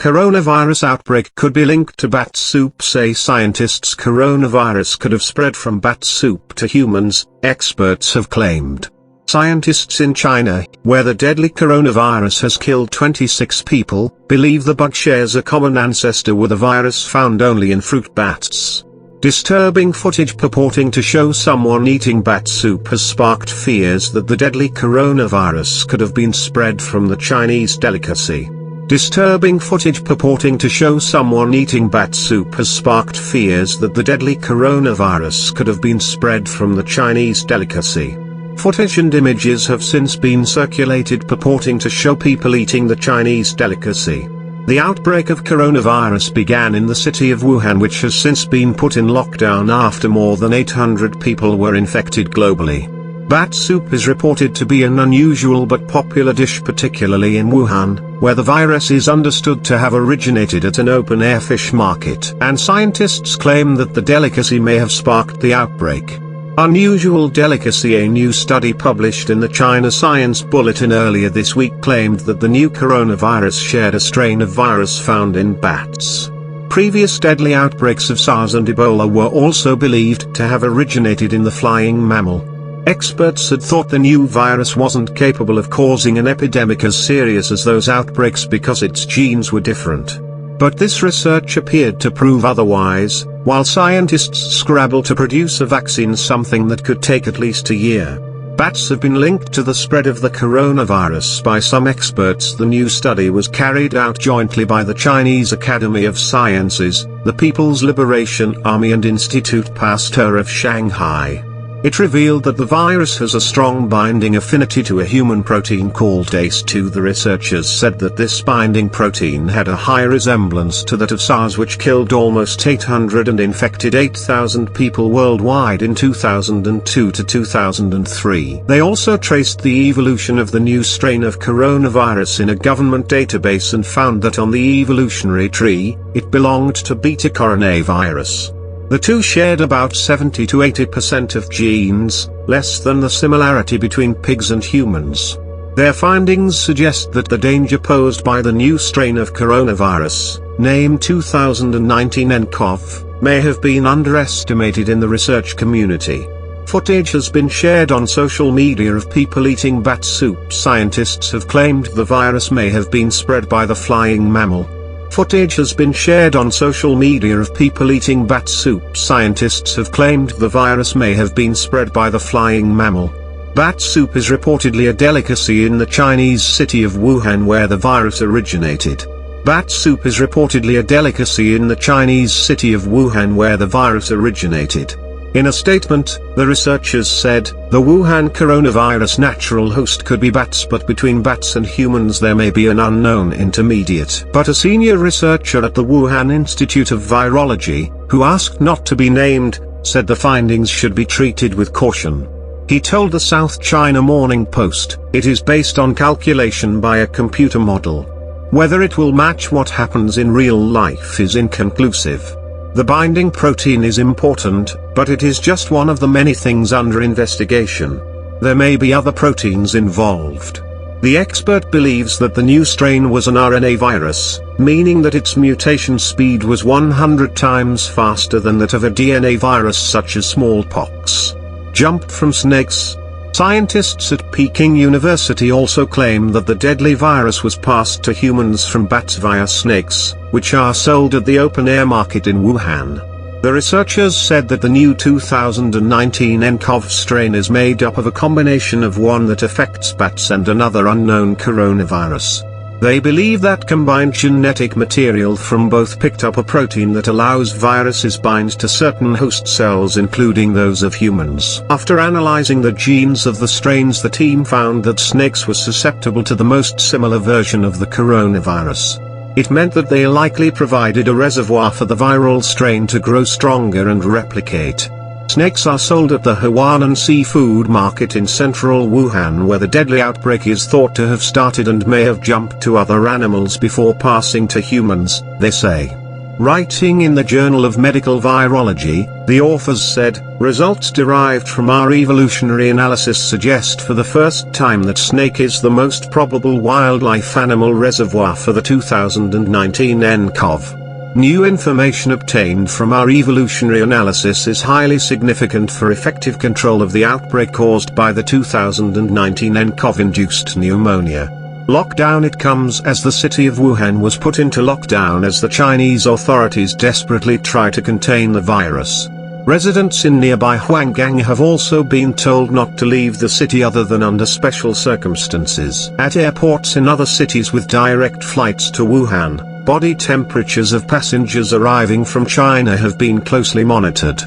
Coronavirus outbreak could be linked to bat soup, say scientists. Coronavirus could have spread from bat soup to humans, experts have claimed. Scientists in China, where the deadly coronavirus has killed 26 people, believe the bug shares a common ancestor with a virus found only in fruit bats. Disturbing footage purporting to show someone eating bat soup has sparked fears that the deadly coronavirus could have been spread from the Chinese delicacy. Disturbing footage purporting to show someone eating bat soup has sparked fears that the deadly coronavirus could have been spread from the Chinese delicacy. Footage and images have since been circulated purporting to show people eating the Chinese delicacy. The outbreak of coronavirus began in the city of Wuhan, which has since been put in lockdown after more than 800 people were infected globally. Bat soup is reported to be an unusual but popular dish, particularly in Wuhan, where the virus is understood to have originated at an open-air fish market. And scientists claim that the delicacy may have sparked the outbreak. Unusual delicacy. A new study published in the China Science Bulletin earlier this week claimed that the new coronavirus shared a strain of virus found in bats. Previous deadly outbreaks of SARS and Ebola were also believed to have originated in the flying mammal. Experts had thought the new virus wasn't capable of causing an epidemic as serious as those outbreaks because its genes were different. But this research appeared to prove otherwise. While scientists scrabble to produce a vaccine, something that could take at least a year, bats have been linked to the spread of the coronavirus by some experts. The new study was carried out jointly by the Chinese Academy of Sciences, the People's Liberation Army and Institut Pasteur of Shanghai. It revealed that the virus has a strong binding affinity to a human protein called ACE2. The researchers said that this binding protein had a high resemblance to that of SARS, which killed almost 800 and infected 8,000 people worldwide in 2002 to 2003. They also traced the evolution of the new strain of coronavirus in a government database and found that on the evolutionary tree, it belonged to beta coronavirus. The two shared about 70 to 80% of genes, less than the similarity between pigs and humans. Their findings suggest that the danger posed by the new strain of coronavirus, named 2019 nCoV, may have been underestimated in the research community. Footage has been shared on social media of people eating bat soup. Scientists have claimed the virus may have been spread by the flying mammal. Footage has been shared on social media of people eating bat soup. Scientists have claimed the virus may have been spread by the flying mammal. Bat soup is reportedly a delicacy in the Chinese city of Wuhan, where the virus originated. Bat soup is reportedly a delicacy in the Chinese city of Wuhan, where the virus originated. In a statement, the researchers said, the Wuhan coronavirus natural host could be bats, but between bats and humans there may be an unknown intermediate. But a senior researcher at the Wuhan Institute of Virology, who asked not to be named, said the findings should be treated with caution. He told the South China Morning Post, it is based on calculation by a computer model. Whether it will match what happens in real life is inconclusive. The binding protein is important, but it is just one of the many things under investigation. There may be other proteins involved. The expert believes that the new strain was an RNA virus, meaning that its mutation speed was 100 times faster than that of a DNA virus such as smallpox. Jumped from snakes. Scientists at Peking University also claim that the deadly virus was passed to humans from bats via snakes, which are sold at the open-air market in Wuhan. The researchers said that the new 2019 nCoV strain is made up of a combination of one that affects bats and another unknown coronavirus. They believe that combined genetic material from both picked up a protein that allows viruses bind to certain host cells, including those of humans. After analyzing the genes of the strains, the team found that snakes were susceptible to the most similar version of the coronavirus. It meant that they likely provided a reservoir for the viral strain to grow stronger and replicate. Snakes are sold at the Huanan seafood market in central Wuhan, where the deadly outbreak is thought to have started and may have jumped to other animals before passing to humans, they say. Writing in the Journal of Medical Virology, the authors said, results derived from our evolutionary analysis suggest for the first time that snake is the most probable wildlife animal reservoir for the 2019 nCoV. New information obtained from our evolutionary analysis is highly significant for effective control of the outbreak caused by the 2019 nCoV-induced pneumonia. Lockdown. It comes as the city of Wuhan was put into lockdown as the Chinese authorities desperately try to contain the virus. Residents in nearby Huanggang have also been told not to leave the city other than under special circumstances. At airports in other cities with direct flights to Wuhan, body temperatures of passengers arriving from China have been closely monitored.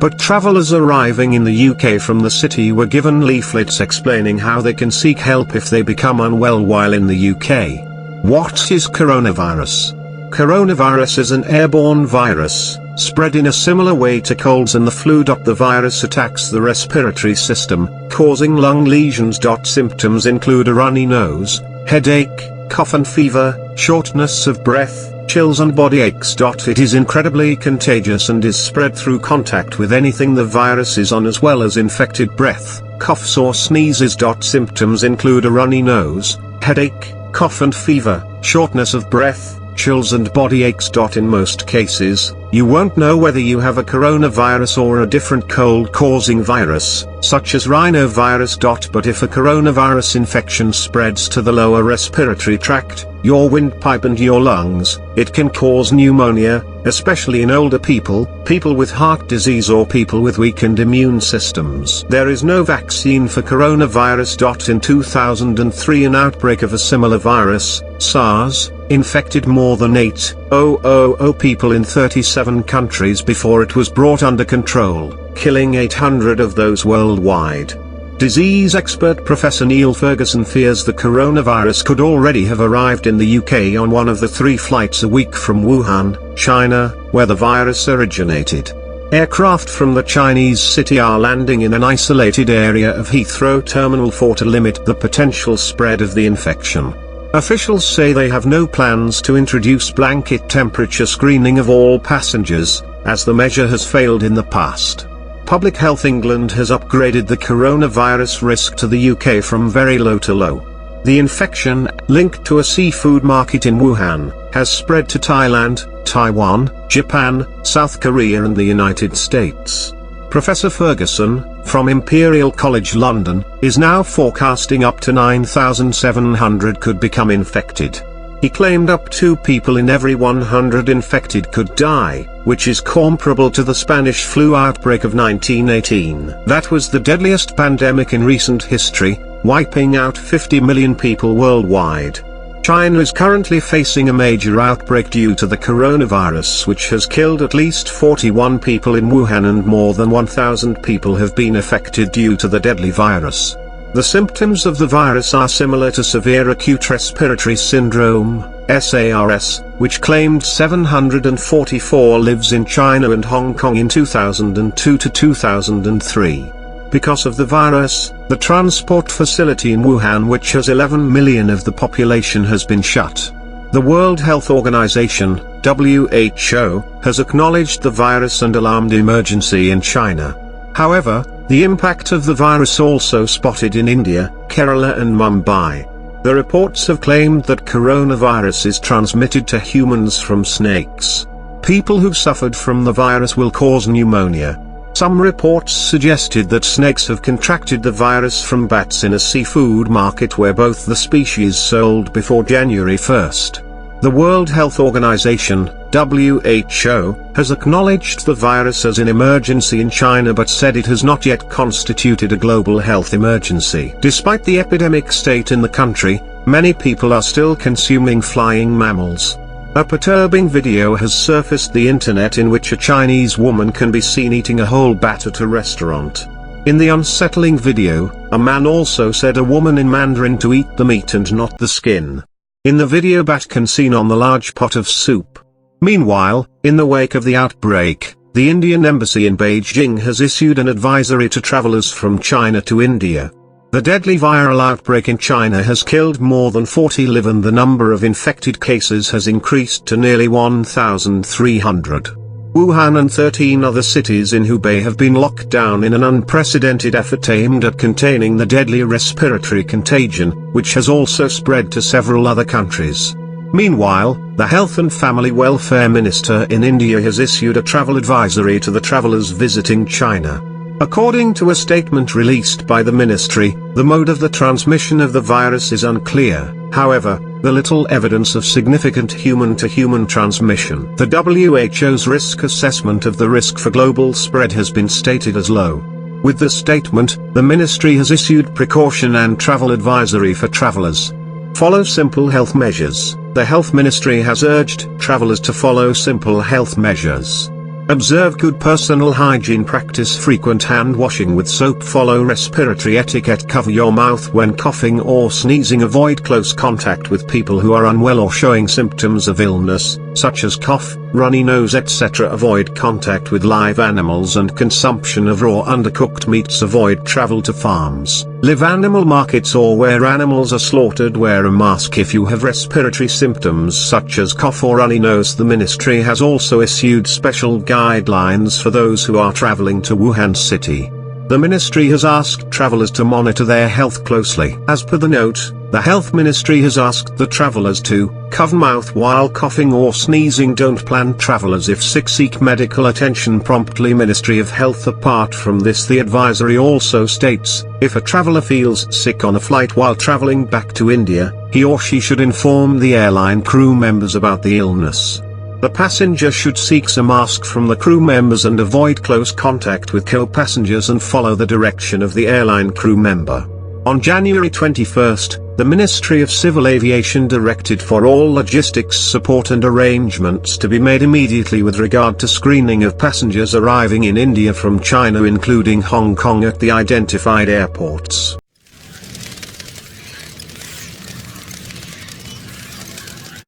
But travelers arriving in the UK from the city were given leaflets explaining how they can seek help if they become unwell while in the UK. What is coronavirus? Coronavirus is an airborne virus, spread in a similar way to colds and the flu. The virus attacks the respiratory system, causing lung lesions. Symptoms include a runny nose, headache, cough and fever, shortness of breath, chills and body aches. It is incredibly contagious and is spread through contact with anything the virus is on as well as infected breath, coughs or sneezes. Symptoms include a runny nose, headache, cough and fever, shortness of breath, chills and body aches. In most cases, you won't know whether you have a coronavirus or a different cold-causing virus, such as rhinovirus. But if a coronavirus infection spreads to the lower respiratory tract, your windpipe and your lungs, it can cause pneumonia, especially in older people, people with heart disease or people with weakened immune systems. There is no vaccine for coronavirus. In 2003 an outbreak of a similar virus, SARS, infected more than 8,000 people in 37 countries before it was brought under control, killing 800 of those worldwide. Disease expert Professor Neil Ferguson fears the coronavirus could already have arrived in the UK on one of the 3 flights a week from Wuhan, China, where the virus originated. Aircraft from the Chinese city are landing in an isolated area of Heathrow Terminal 4 to limit the potential spread of the infection. Officials say they have no plans to introduce blanket temperature screening of all passengers, as the measure has failed in the past. Public Health England has upgraded the coronavirus risk to the UK from very low to low. The infection, linked to a seafood market in Wuhan, has spread to Thailand, Taiwan, Japan, South Korea and the United States. Professor Ferguson, from Imperial College London, is now forecasting up to 9,700 could become infected. He claimed up to 2 people in every 100 infected could die, which is comparable to the Spanish flu outbreak of 1918. That was the deadliest pandemic in recent history, wiping out 50 million people worldwide. China is currently facing a major outbreak due to the coronavirus, which has killed at least 41 people in Wuhan and more than 1,000 people have been affected due to the deadly virus. The symptoms of the virus are similar to severe acute respiratory syndrome, SARS, which claimed 744 lives in China and Hong Kong in 2002 to 2003. Because of the virus, the transport facility in Wuhan, which has 11 million of the population, has been shut. The World Health Organization, WHO, has acknowledged the virus and alarmed emergency in China. However, the impact of the virus also spotted in India, Kerala and Mumbai. The reports have claimed that coronavirus is transmitted to humans from snakes. People who suffered from the virus will cause pneumonia. Some reports suggested that snakes have contracted the virus from bats in a seafood market where both the species sold before January 1st. The World Health Organization, WHO, has acknowledged the virus as an emergency in China but said it has not yet constituted a global health emergency. Despite the epidemic state in the country, many people are still consuming flying mammals. A perturbing video has surfaced the internet in which a Chinese woman can be seen eating a whole bat at a restaurant. In the unsettling video, a man also said a woman in Mandarin to eat the meat and not the skin. In the video, bat can seen on the large pot of soup. Meanwhile, in the wake of the outbreak, the Indian embassy in Beijing has issued an advisory to travelers from China to India. The deadly viral outbreak in China has killed more than 40 live and the number of infected cases has increased to nearly 1,300. Wuhan and 13 other cities in Hubei have been locked down in an unprecedented effort aimed at containing the deadly respiratory contagion, which has also spread to several other countries. Meanwhile, the Health and Family Welfare Minister in India has issued a travel advisory to the travelers visiting China. According to a statement released by the ministry, the mode of the transmission of the virus is unclear. However, the little evidence of significant human-to-human transmission. The WHO's risk assessment of the risk for global spread has been stated as low. With the statement, the ministry has issued precaution and travel advisory for travelers. Follow simple health measures. The health ministry has urged travelers to follow simple health measures. Observe good personal hygiene, practice frequent hand washing with soap, follow respiratory etiquette, cover your mouth when coughing or sneezing, avoid close contact with people who are unwell or showing symptoms of illness, such as cough, runny nose, etc. Avoid contact with live animals and consumption of raw undercooked meats. Avoid travel to farms, live animal markets or where animals are slaughtered. Wear a mask if you have respiratory symptoms such as cough or runny nose. The ministry has also issued special guidelines for those who are traveling to Wuhan city. The ministry has asked travelers to monitor their health closely. As per the note, the health ministry has asked the travelers to cover mouth while coughing or sneezing. Don't plan travelers if sick, seek medical attention promptly. Ministry of Health. Apart from this, the advisory also states, if a traveler feels sick on a flight while traveling back to India, he or she should inform the airline crew members about the illness. The passenger should seek a mask from the crew members and avoid close contact with co-passengers and follow the direction of the airline crew member. On January 21, the Ministry of Civil Aviation directed for all logistics support and arrangements to be made immediately with regard to screening of passengers arriving in India from China, including Hong Kong, at the identified airports.